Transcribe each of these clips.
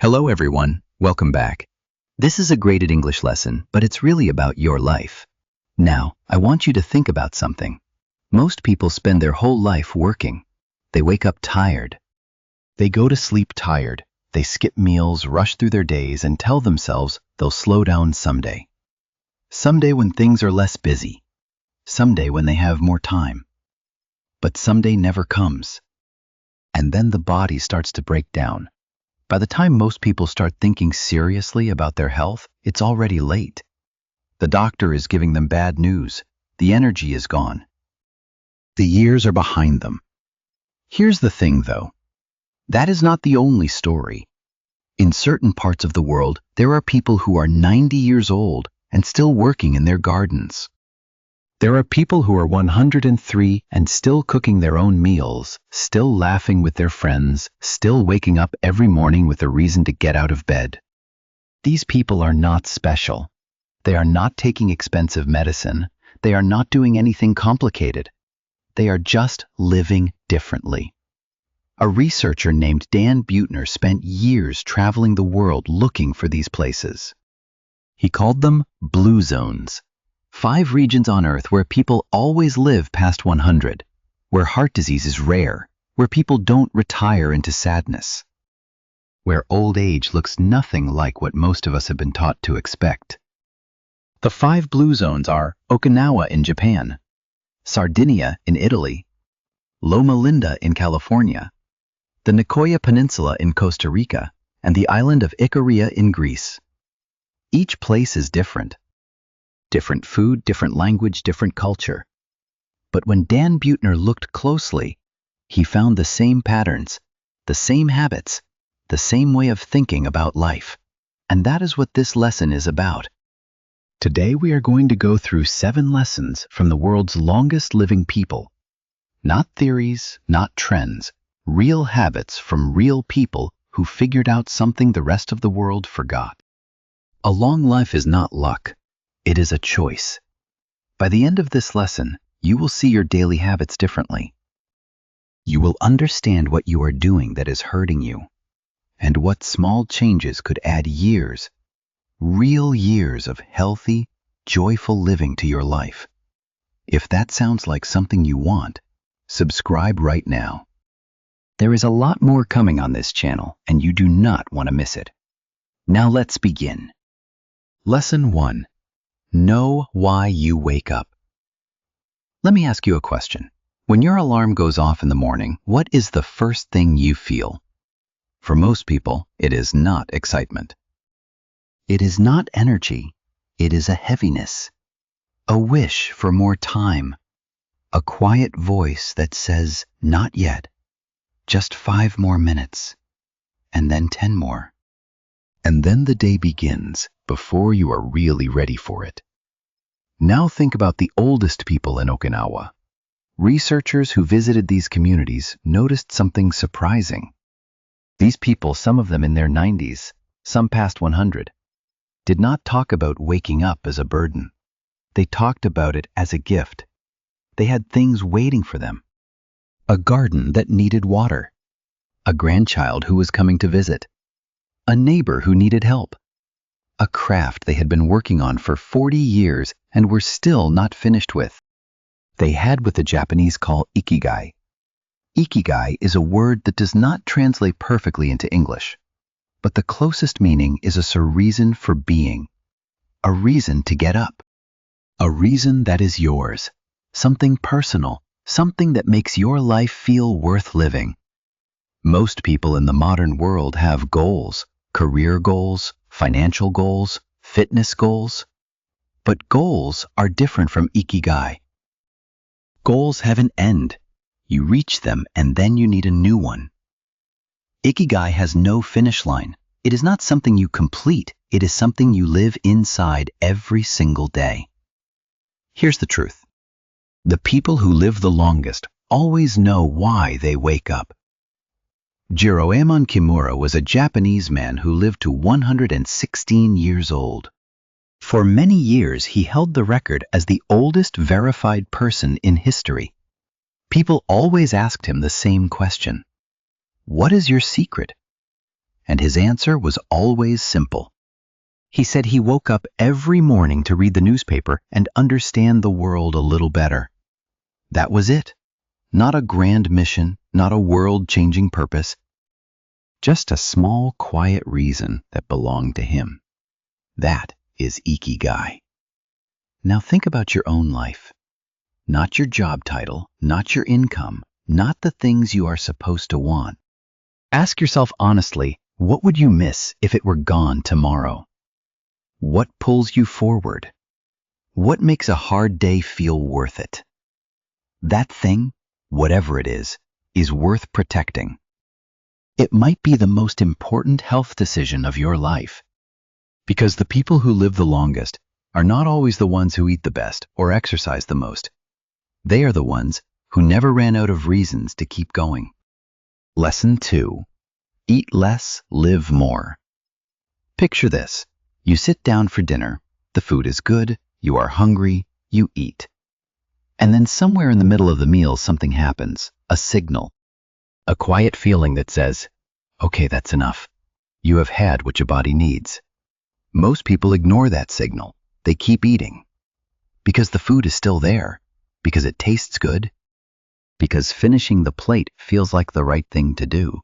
Hello everyone, welcome back. This is a graded English lesson, but it's really about your life. Now, I want you to think about something. Most people spend their whole life working. They wake up tired. They go to sleep tired. They skip meals, rush through their days, and tell themselves they'll slow down someday. Someday when things are less busy. Someday when they have more time. But someday never comes. And then the body starts to break down. By the time most people start thinking seriously about their health, it's already late. The doctor is giving them bad news. The energy is gone. The years are behind them. Here's the thing, though. That is not the only story. In certain parts of the world, there are people who are 90 years old and still working in their gardens. There are people who are 103 and still cooking their own meals, still laughing with their friends, still waking up every morning with a reason to get out of bed. These people are not special. They are not taking expensive medicine. They are not doing anything complicated. They are just living differently. A researcher named Dan Buettner spent years traveling the world looking for these places. He called them blue zones. 5 regions on Earth where people always live past 100, where heart disease is rare, where people don't retire into sadness, where old age looks nothing like what most of us have been taught to expect. The 5 blue zones are Okinawa in Japan, Sardinia in Italy, Loma Linda in California, the Nicoya Peninsula in Costa Rica, and the island of Icaria in Greece. Each place is different. Different food, different language, different culture. But when Dan Buettner looked closely, he found the same patterns, the same habits, the same way of thinking about life. And that is what this lesson is about. Today we are going to go through 7 lessons from the world's longest living people. Not theories, not trends, real habits from real people who figured out something the rest of the world forgot. A long life is not luck. It is a choice. By the end of this lesson, you will see your daily habits differently. You will understand what you are doing that is hurting you, and what small changes could add years, real years of healthy, joyful living to your life. If that sounds like something you want, subscribe right now. There is a lot more coming on this channel, and you do not want to miss it. Now let's begin. Lesson 1. Know why you wake up. Let me ask you a question. When your alarm goes off in the morning, what is the first thing you feel? For most people, it is not excitement. It is not energy. It is a heaviness, a wish for more time, a quiet voice that says, not yet, just 5 more minutes, and then 10 more. And then the day begins before you are really ready for it. Now think about the oldest people in Okinawa. Researchers who visited these communities noticed something surprising. These people, some of them in their 90s, some past 100, did not talk about waking up as a burden. They talked about it as a gift. They had things waiting for them. A garden that needed water. A grandchild who was coming to visit. A neighbor who needed help. A craft they had been working on for 40 years and were still not finished with. They had what the Japanese call Ikigai. Ikigai is a word that does not translate perfectly into English, but the closest meaning is a reason for being, a reason to get up, a reason that is yours, something personal, something that makes your life feel worth living. Most people in the modern world have goals, career goals, financial goals, fitness goals. But goals are different from Ikigai. Goals have an end. You reach them and then you need a new one. Ikigai has no finish line. It is not something you complete. It is something you live inside every single day. Here's the truth. The people who live the longest always know why they wake up. Jiroemon Kimura was a Japanese man who lived to 116 years old. For many years, he held the record as the oldest verified person in history. People always asked him the same question. What is your secret? and his answer was always simple. He said he woke up every morning to read the newspaper and understand the world a little better. That was it. Not a grand mission, not a world-changing purpose, just a small, quiet reason that belonged to him. That is Ikigai. Now think about your own life. Not your job title, not your income, not the things you are supposed to want. Ask yourself honestly, what would you miss if it were gone tomorrow? What pulls you forward? What makes a hard day feel worth it? That thing, whatever it is worth protecting. It might be the most important health decision of your life. Because the people who live the longest are not always the ones who eat the best or exercise the most. They are the ones who never ran out of reasons to keep going. Lesson 2. Eat less, live more. Picture this. You sit down for dinner. The food is good. You are hungry. You eat. And then somewhere in the middle of the meal, something happens. A signal. A quiet feeling that says, okay, that's enough. You have had what your body needs. Most people ignore that signal. They keep eating. Because the food is still there. Because it tastes good. Because finishing the plate feels like the right thing to do.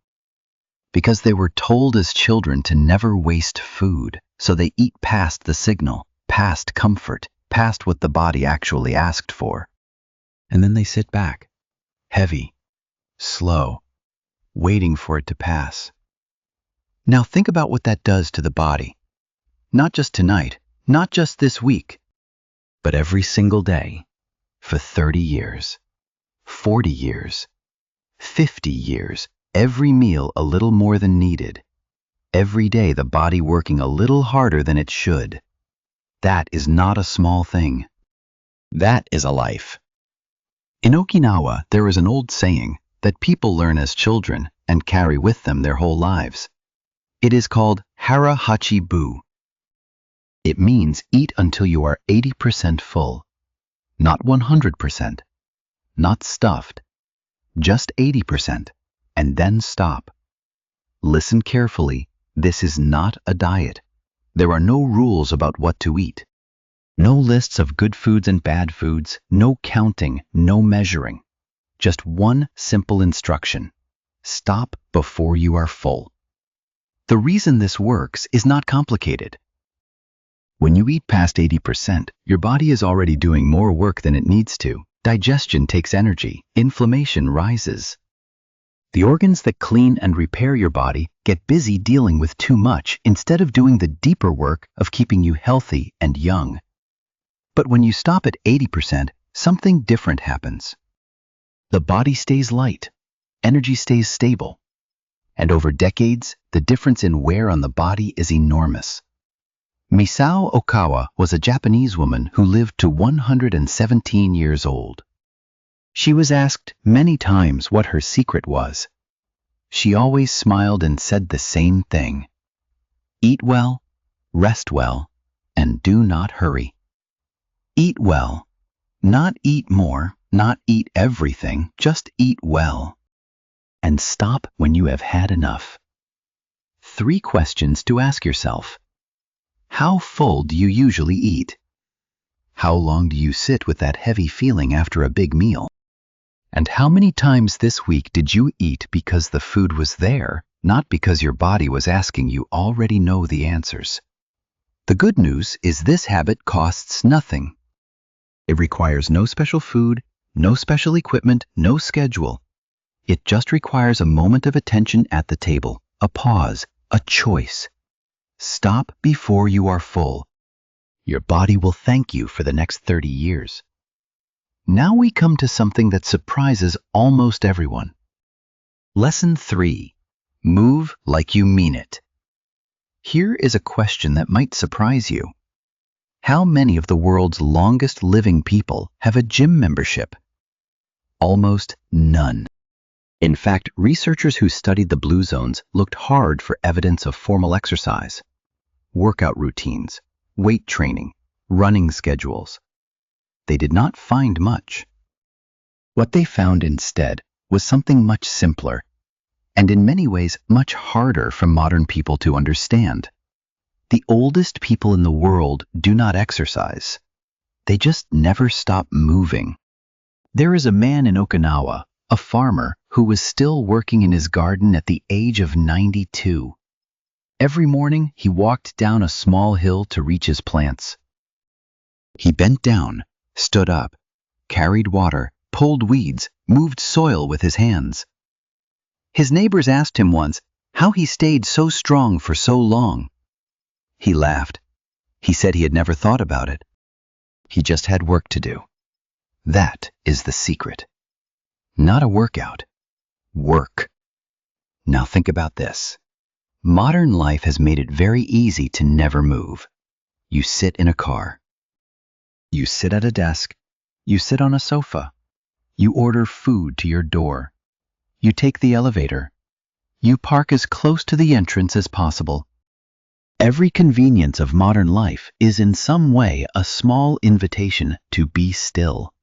Because they were told as children to never waste food, so they eat past the signal, past comfort, past what the body actually asked for. And then they sit back, heavy, slow, waiting for it to pass. Now think about what that does to the body. Not just tonight, not just this week, but every single day, for 30 years, 40 years, 50 years, every meal a little more than needed. Every day the body working a little harder than it should. That is not a small thing. That is a life. In Okinawa, there is an old saying that people learn as children and carry with them their whole lives. It is called Hara Hachi Bu. It means eat until you are 80% full, not 100%, not stuffed, just 80%, and then stop. Listen carefully, this is not a diet. There are no rules about what to eat. No lists of good foods and bad foods, no counting, no measuring. Just one simple instruction. Stop before you are full. The reason this works is not complicated. When you eat past 80%, your body is already doing more work than it needs to. Digestion takes energy, inflammation rises. The organs that clean and repair your body get busy dealing with too much instead of doing the deeper work of keeping you healthy and young. But when you stop at 80%, something different happens. The body stays light, energy stays stable, and over decades, the difference in wear on the body is enormous. Misao Okawa was a Japanese woman who lived to 117 years old. She was asked many times what her secret was. She always smiled and said the same thing. Eat well, rest well, and do not hurry. Eat well. Not eat more, not eat everything, just eat well. And stop when you have had enough. 3 questions to ask yourself. How full do you usually eat? How long do you sit with that heavy feeling after a big meal? And how many times this week did you eat because the food was there, not because your body was asking? You already know the answers. The good news is this habit costs nothing. It requires no special food, no special equipment, no schedule. It just requires a moment of attention at the table, a pause, a choice. Stop before you are full. Your body will thank you for the next 30 years. Now we come to something that surprises almost everyone. Lesson 3. Move like you mean it. Here is a question that might surprise you. How many of the world's longest living people have a gym membership? Almost none. In fact, researchers who studied the blue zones looked hard for evidence of formal exercise, workout routines, weight training, running schedules. They did not find much. What they found instead was something much simpler. and in many ways much harder for modern people to understand. The oldest people in the world do not exercise. They just never stop moving. There is a man in Okinawa, a farmer, who was still working in his garden at the age of 92. Every morning, he walked down a small hill to reach his plants. He bent down, stood up, carried water, pulled weeds, moved soil with his hands. His neighbors asked him once how he stayed so strong for so long. He laughed. He said he had never thought about it. He just had work to do. That is the secret. Not a workout. Work. Now think about this. Modern life has made it very easy to never move. You sit in a car. You sit at a desk. You sit on a sofa. You order food to your door. You take the elevator. You park as close to the entrance as possible. Every convenience of modern life is in some way a small invitation to be still.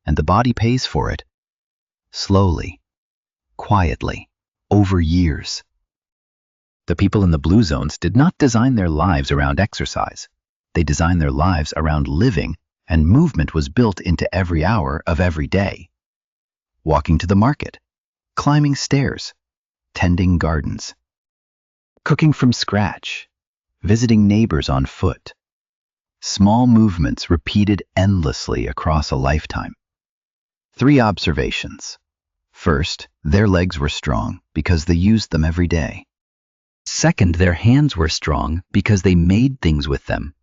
And the body pays for it. Slowly, quietly, over years. The people in the blue zones did not design their lives around exercise. They designed their lives around living, and movement was built into every hour of every day. Walking to the market, climbing stairs, tending gardens, cooking from scratch, visiting neighbors on foot. Small movements repeated endlessly across a lifetime. 3 observations. First, their legs were strong because they used them every day. Second, their hands were strong because they made things with them.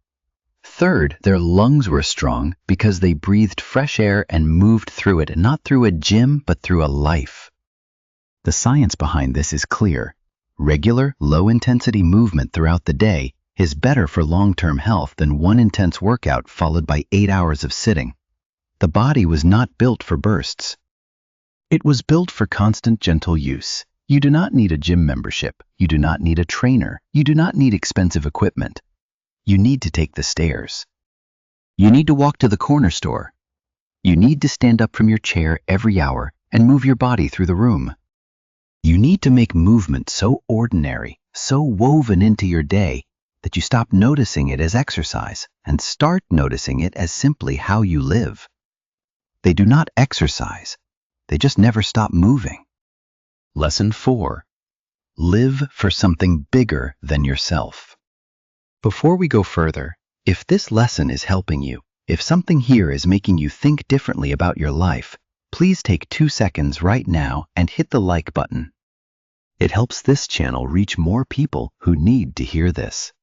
Third, their lungs were strong because they breathed fresh air and moved through it, not through a gym, but through a life. The science behind this is clear. Regular, low-intensity movement throughout the day is better for long-term health than one intense workout followed by 8 hours of sitting. The body was not built for bursts. It was built for constant, gentle use. You do not need a gym membership. You do not need a trainer. You do not need expensive equipment. You need to take the stairs. You need to walk to the corner store. You need to stand up from your chair every hour and move your body through the room. You need to make movement so ordinary, so woven into your day, that you stop noticing it as exercise and start noticing it as simply how you live. They do not exercise. They just never stop moving. Lesson 4. Live for something bigger than yourself. Before we go further, if this lesson is helping you, if something here is making you think differently about your life, please take 2 seconds right now and hit the like button. It helps this channel reach more people who need to hear this.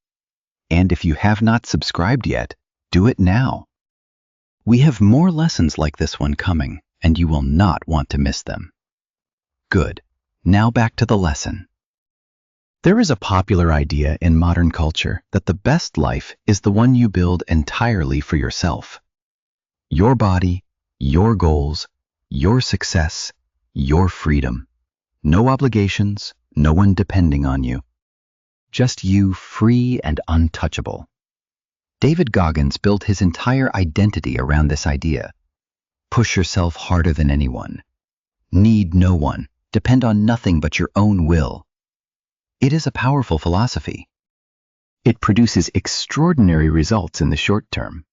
And if you have not subscribed yet, do it now. We have more lessons like this one coming, and you will not want to miss them. Good. Now back to the lesson. There is a popular idea in modern culture that the best life is the one you build entirely for yourself. Your body, your goals, your success, your freedom. No obligations, no one depending on you. Just you, free and untouchable. David Goggins built his entire identity around this idea. Push yourself harder than anyone. Need no one. Depend on nothing but your own will. It is a powerful philosophy. It produces extraordinary results in the short term,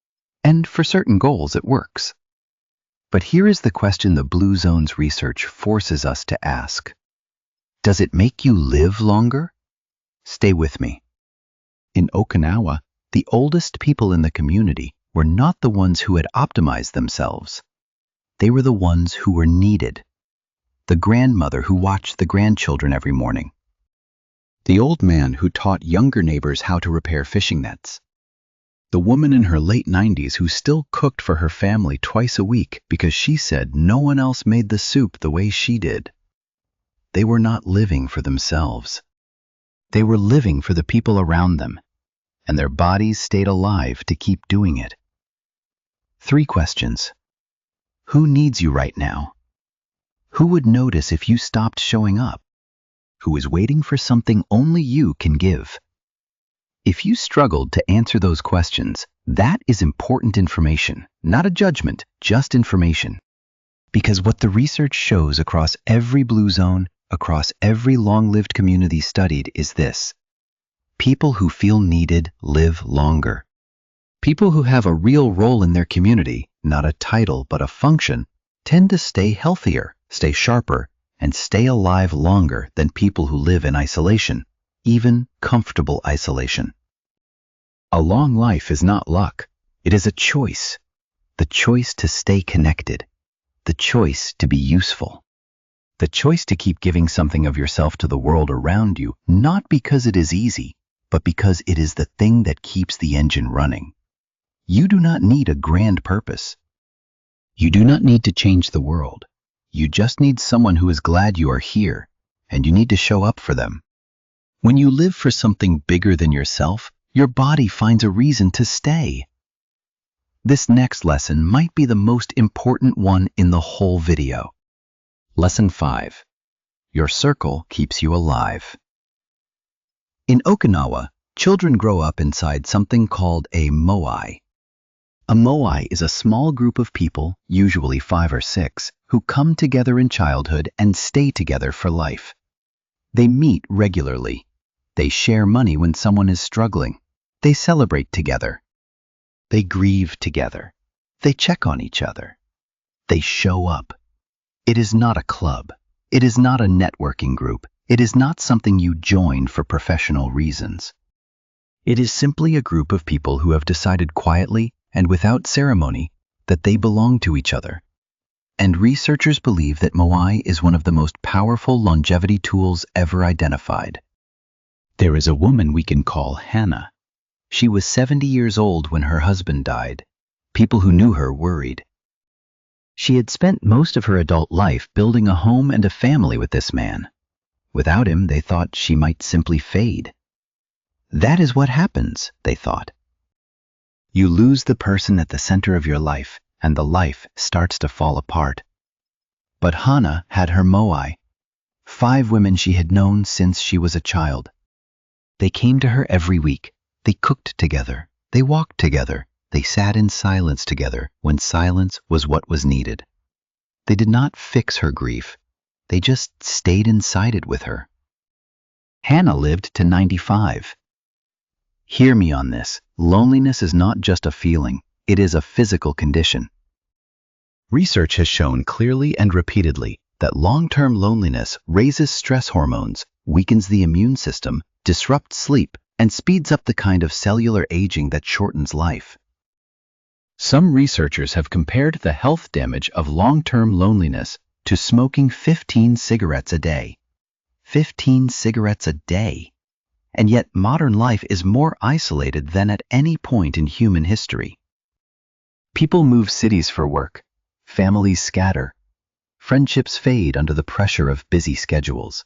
and for certain goals it works. But here is the question the Blue Zone's research forces us to ask. Does it make you live longer? Stay with me. In Okinawa, the oldest people in the community were not the ones who had optimized themselves. They were the ones who were needed. The grandmother who watched the grandchildren every morning. The old man who taught younger neighbors how to repair fishing nets. The woman in her late 90s who still cooked for her family twice a week because she said no one else made the soup the way she did. They were not living for themselves. They were living for the people around them, and their bodies stayed alive to keep doing it. 3 questions. Who needs you right now? Who would notice if you stopped showing up? Who is waiting for something only you can give? If you struggled to answer those questions, that is important information, not a judgment, just information. Because what the research shows across every Blue Zone across every long-lived community studied is this: people who feel needed live longer. People who have a real role in their community, not a title but a function, tend to stay healthier, stay sharper, and stay alive longer than people who live in isolation, even comfortable isolation. A long life is not luck. It is a choice. The choice to stay connected. The choice to be useful. The choice to keep giving something of yourself to the world around you, not because it is easy, but because it is the thing that keeps the engine running. You do not need a grand purpose. You do not need to change the world. You just need someone who is glad you are here, and you need to show up for them. When you live for something bigger than yourself, your body finds a reason to stay. This next lesson might be the most important one in the whole video. Lesson 5. Your circle keeps you alive. In Okinawa, children grow up inside something called a moai. A moai is a small group of people, usually 5 or 6, who come together in childhood and stay together for life. They meet regularly. They share money when someone is struggling. They celebrate together. They grieve together. They check on each other. They show up. It is not a club. It is not a networking group. It is not something you join for professional reasons. It is simply a group of people who have decided quietly and without ceremony that they belong to each other. And researchers believe that Moai is one of the most powerful longevity tools ever identified. There is a woman we can call Hannah. She was 70 years old when her husband died. People who knew her worried. She had spent most of her adult life building a home and a family with this man. Without him, they thought she might simply fade. That is what happens, they thought. You lose the person at the center of your life, and the life starts to fall apart. But Hannah had her moai, 5 women she had known since she was a child. They came to her every week. They cooked together. They walked together. They sat in silence together when silence was what was needed. They did not fix her grief. They just stayed inside it with her. Hannah lived to 95. Hear me on this. Loneliness is not just a feeling. It is a physical condition. Research has shown clearly and repeatedly that long-term loneliness raises stress hormones, weakens the immune system, disrupts sleep, and speeds up the kind of cellular aging that shortens life. Some researchers have compared the health damage of long-term loneliness to smoking 15 cigarettes a day. 15 cigarettes a day. And yet modern life is more isolated than at any point in human history. People move cities for work. Families scatter. Friendships fade under the pressure of busy schedules.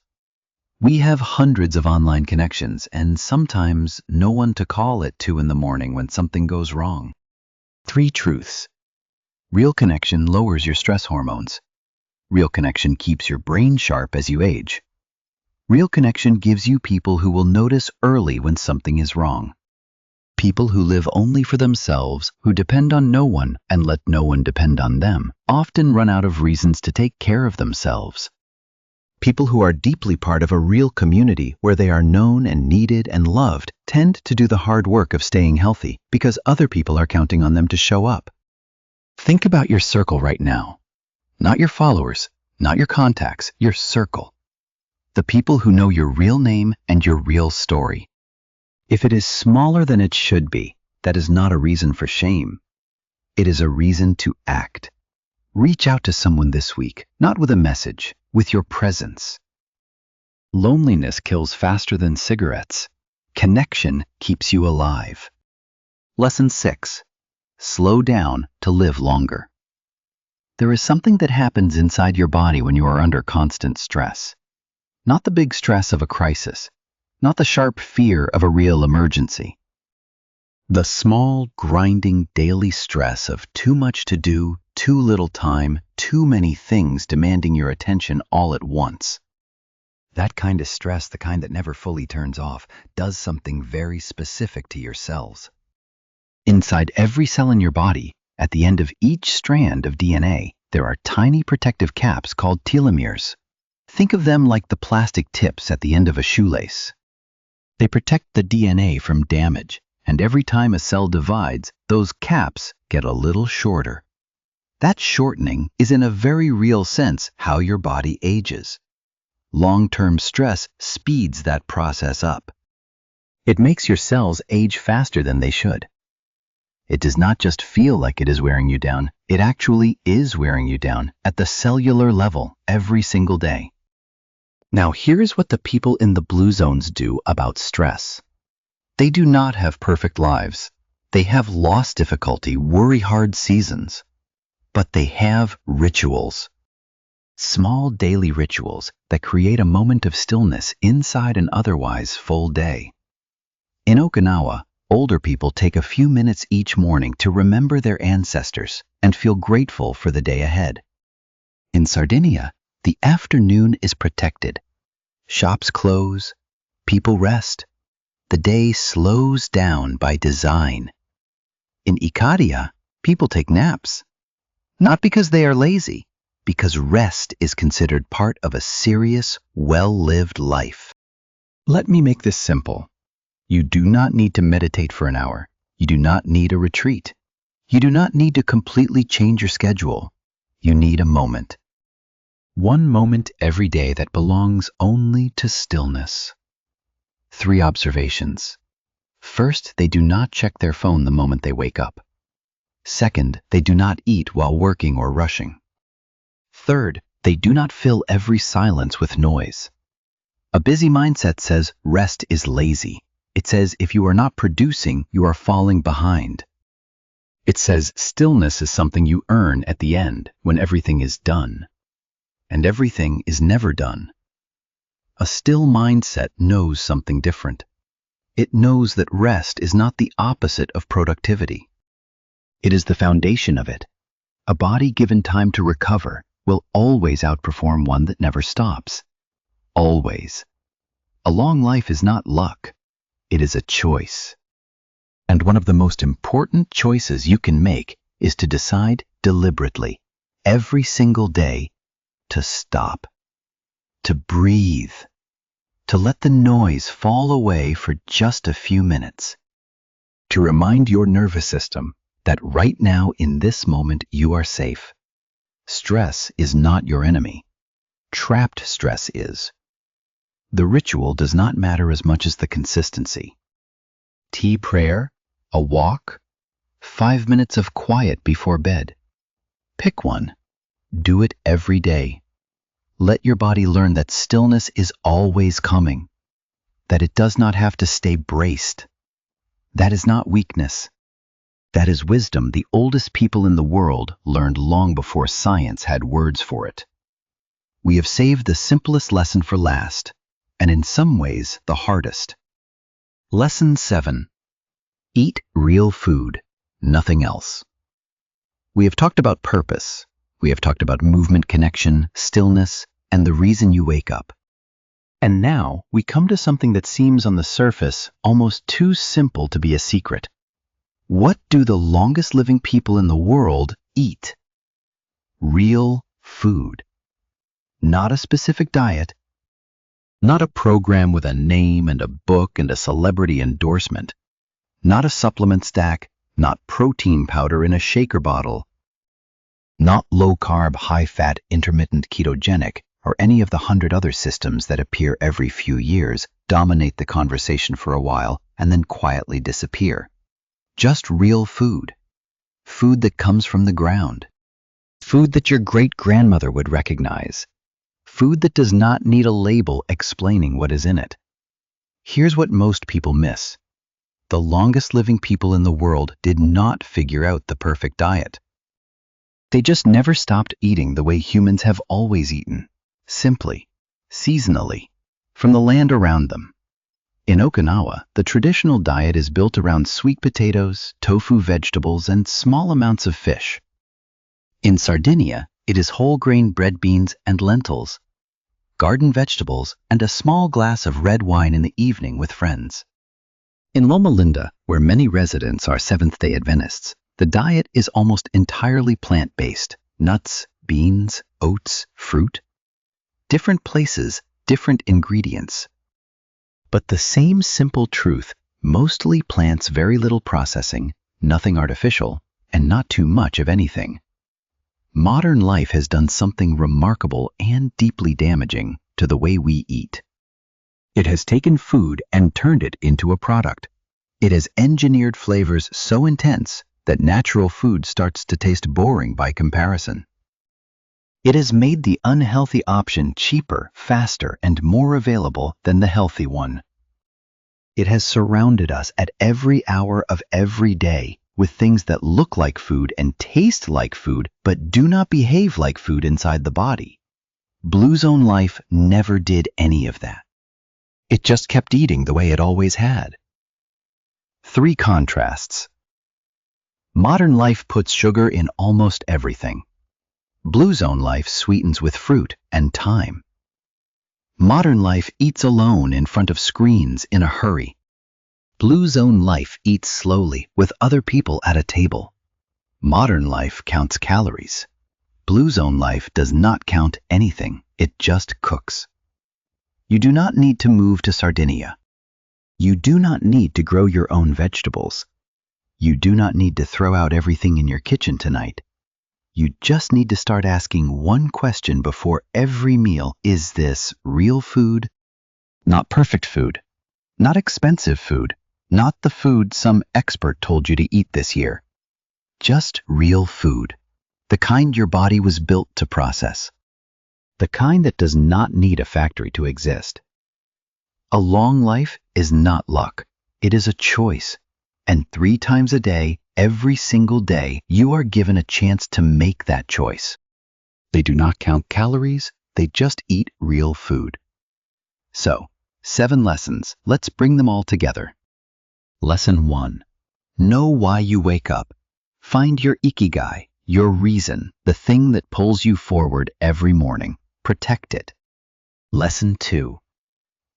We have hundreds of online connections and sometimes no one to call at 2 in the morning when something goes wrong. 3 truths. Real connection lowers your stress hormones. Real connection keeps your brain sharp as you age. Real connection gives you people who will notice early when something is wrong. People who live only for themselves, who depend on no one and let no one depend on them, often run out of reasons to take care of themselves. People who are deeply part of a real community where they are known and needed and loved tend to do the hard work of staying healthy because other people are counting on them to show up. Think about your circle right now. Not your followers, not your contacts, your circle. The people who know your real name and your real story. If it is smaller than it should be, that is not a reason for shame. It is a reason to act. Reach out to someone this week, not with a message, with your presence. Loneliness kills faster than cigarettes. Connection keeps you alive. Lesson 6. Slow down to live longer. There is something that happens inside your body when you are under constant stress. Not the big stress of a crisis, not the sharp fear of a real emergency. The small, grinding daily stress of too much to do, too little time, too many things demanding your attention all at once. That kind of stress, the kind that never fully turns off, does something very specific to your cells. Inside every cell in your body, at the end of each strand of DNA, there are tiny protective caps called telomeres. Think of them like the plastic tips at the end of a shoelace. They protect the DNA from damage, and every time a cell divides, those caps get a little shorter. That shortening is in a very real sense how your body ages. Long-term stress speeds that process up. It makes your cells age faster than they should. It does not just feel like it is wearing you down, it actually is wearing you down at the cellular level every single day. Now here's what the people in the blue zones do about stress. They do not have perfect lives. They have loss difficulty, worry-hard seasons. But they have rituals. Small daily rituals that create a moment of stillness inside an otherwise full day. In Okinawa, older people take a few minutes each morning to remember their ancestors and feel grateful for the day ahead. In Sardinia, the afternoon is protected. Shops close, people rest. The day slows down by design. In Ikigai, people take naps. Not because they are lazy, because rest is considered part of a serious, well-lived life. Let me make this simple. You do not need to meditate for an hour. You do not need a retreat. You do not need to completely change your schedule. You need a moment. One moment every day that belongs only to stillness. 3 observations. First, they do not check their phone the moment they wake up. Second, they do not eat while working or rushing. Third, they do not fill every silence with noise. A busy mindset says rest is lazy. It says if you are not producing, you are falling behind. It says stillness is something you earn at the end when everything is done. And everything is never done. A still mindset knows something different. It knows that rest is not the opposite of productivity. It is the foundation of it. A body given time to recover will always outperform one that never stops. Always. A long life is not luck. It is a choice. And one of the most important choices you can make is to decide deliberately, every single day, to stop, to breathe, to let the noise fall away for just a few minutes, to remind your nervous system that right now in this moment you are safe. Stress is not your enemy. Trapped stress is. The ritual does not matter as much as the consistency. Tea prayer, a walk, 5 minutes of quiet before bed. Pick one. Do it every day. Let your body learn that stillness is always coming, that it does not have to stay braced. That is not weakness. That is wisdom the oldest people in the world learned long before science had words for it. We have saved the simplest lesson for last, and in some ways the hardest. Lesson 7. Eat real food, nothing else. We have talked about purpose. We have talked about movement, connection, stillness, and the reason you wake up. And now we come to something that seems on the surface almost too simple to be a secret. What do the longest living people in the world eat? Real food. Not a specific diet. Not a program with a name and a book and a celebrity endorsement. Not a supplement stack. Not protein powder in a shaker bottle. Not low-carb, high-fat, intermittent ketogenic, or any of the 100 other systems that appear every few years, dominate the conversation for a while, and then quietly disappear. Just real food. Food that comes from the ground. Food that your great-grandmother would recognize. Food that does not need a label explaining what is in it. Here's what most people miss. The longest living people in the world did not figure out the perfect diet. They just never stopped eating the way humans have always eaten. Simply, seasonally, from the land around them. In Okinawa, the traditional diet is built around sweet potatoes, tofu vegetables, and small amounts of fish. In Sardinia, it is whole grain bread beans and lentils, garden vegetables, and a small glass of red wine in the evening with friends. In Loma Linda, where many residents are Seventh-day Adventists, the diet is almost entirely plant-based: nuts, beans, oats, fruit. Different places, different ingredients. But the same simple truth, mostly plants, very little processing, nothing artificial, and not too much of anything. Modern life has done something remarkable and deeply damaging to the way we eat. It has taken food and turned it into a product. It has engineered flavors so intense that natural food starts to taste boring by comparison. It has made the unhealthy option cheaper, faster, and more available than the healthy one. It has surrounded us at every hour of every day with things that look like food and taste like food, but do not behave like food inside the body. Blue Zone life never did any of that. It just kept eating the way it always had. 3 contrasts. Modern life puts sugar in almost everything. Blue Zone life sweetens with fruit and time. Modern life eats alone in front of screens in a hurry. Blue Zone life eats slowly with other people at a table. Modern life counts calories. Blue Zone life does not count anything, it just cooks. You do not need to move to Sardinia. You do not need to grow your own vegetables. You do not need to throw out everything in your kitchen tonight. You just need to start asking one question before every meal. Is this real food? Not perfect food. Not expensive food. Not the food some expert told you to eat this year. Just real food. The kind your body was built to process. The kind that does not need a factory to exist. A long life is not luck. It is a choice. And 3 times a day, every single day, you are given a chance to make that choice. They do not count calories. They just eat real food. So, 7 lessons. Let's bring them all together. Lesson 1. Know why you wake up. Find your Ikigai, your reason, the thing that pulls you forward every morning. Protect it. Lesson 2.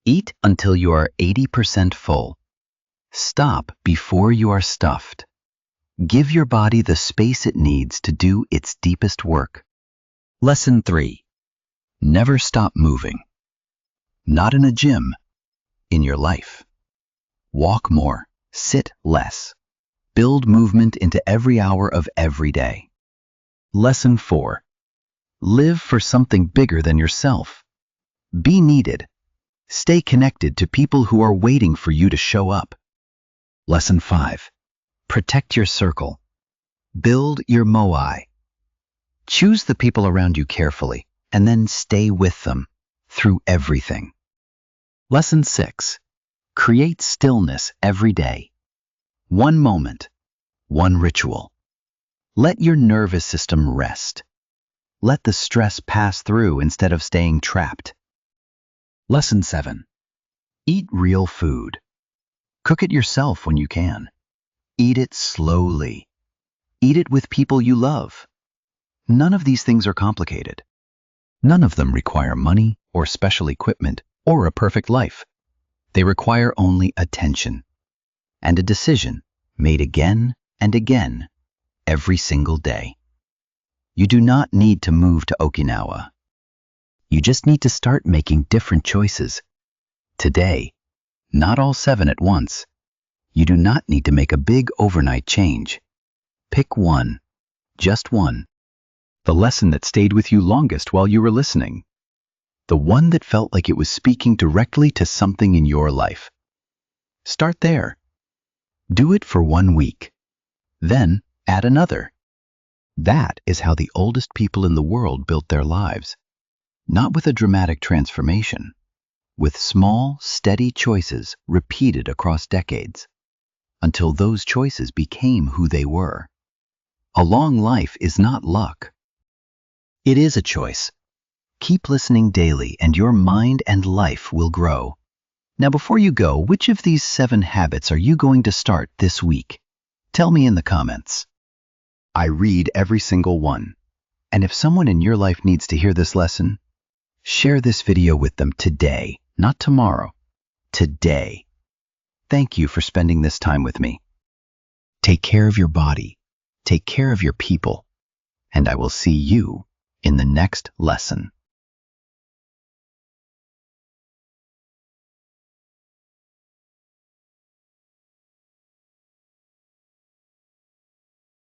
Eat until you are 80% full. Stop before you are stuffed. Give your body the space it needs to do its deepest work. Lesson 3. Never stop moving. Not in a gym, in your life. Walk more, sit less. Build movement into every hour of every day. Lesson 4. Live for something bigger than yourself. Be needed. Stay connected to people who are waiting for you to show up. Lesson 5. Protect your circle. Build your Moai. Choose the people around you carefully, and then stay with them through everything. Lesson 6. Create stillness every day. 1 moment, 1 ritual. Let your nervous system rest. Let the stress pass through instead of staying trapped. Lesson 7. Eat real food. Cook it yourself when you can. Eat it slowly. Eat it with people you love. None of these things are complicated. None of them require money or special equipment or a perfect life. They require only attention and a decision made again and again every single day. You do not need to move to Okinawa. You just need to start making different choices. Today, not all 7 at once. You do not need to make a big overnight change. Pick one, just one. The lesson that stayed with you longest while you were listening. The one that felt like it was speaking directly to something in your life. Start there. Do it for 1 week. Then add another. That is how the oldest people in the world built their lives. Not with a dramatic transformation, with small, steady choices repeated across decades, until those choices became who they were. A long life is not luck. It is a choice. Keep listening daily and your mind and life will grow. Now before you go, which of these 7 habits are you going to start this week? Tell me in the comments. I read every single one. And if someone in your life needs to hear this lesson, share this video with them today, not tomorrow. Today. Thank you for spending this time with me. Take care of your body. Take care of your people. And I will see you in the next lesson.